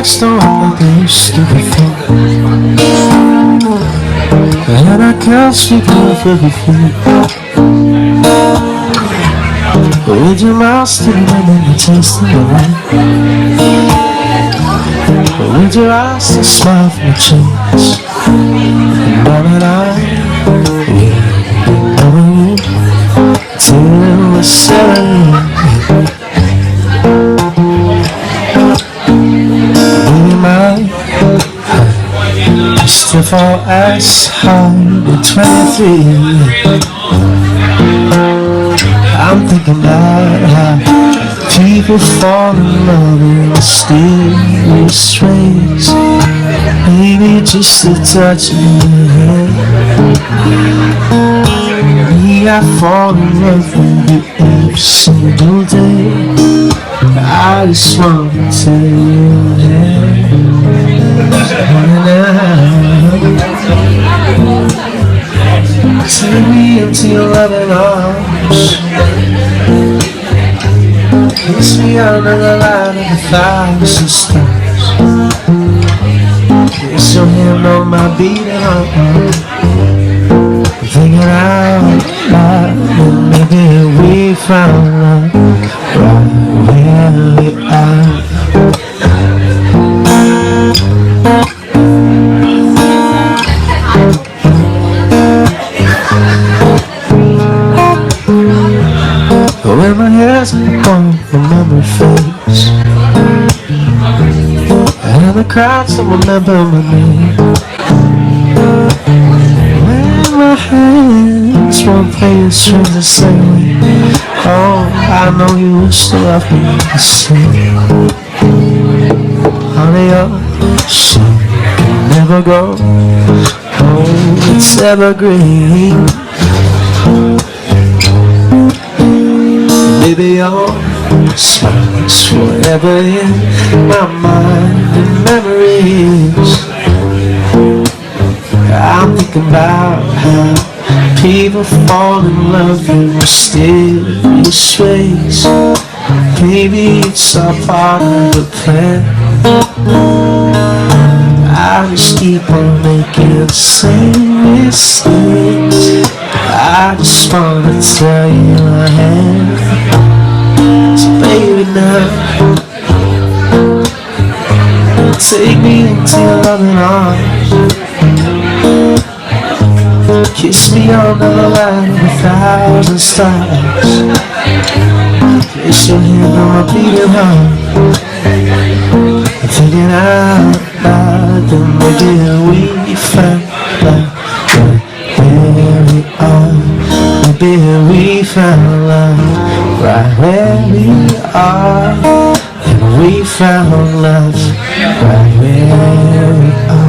sex don't like they used to before, and I can't speak of everything. But with your mouth still remember the taste of the wine, but with your eyes still smile from the cheeks, and all that I will be knowing you till we're 70. Still fall as high at 23. I'm thinking about how people fall in love in mysterious ways. Maybe just a touch of your hand. Me, I fall in love with you every single day. I just want to tell you that. Take me into your loving arms, kiss me under the light of 1,000 stars, kiss your hand on my beating heart, thinking out loud that maybe we found love right where we are. When my hair's on the memory fades, and the crowds don't remember my name, when my hands won't play the strings the same way, oh, I know you will still love me the same. Honey, your sun can never go, oh, it's evergreen. Baby, your smile's forever in my mind and memories. I'm thinking about how people fall in love in mysterious ways. Maybe it's all part of the plan. I just keep on making the same mistakes. I just wanna tell you I have. So baby now, take me into your loving arms, kiss me under the light of 1,000 stars, place your hand on my beating heart, thinking out loud that maybe we found love right where we are. Maybe we found love right where we are. And we found love right where we are.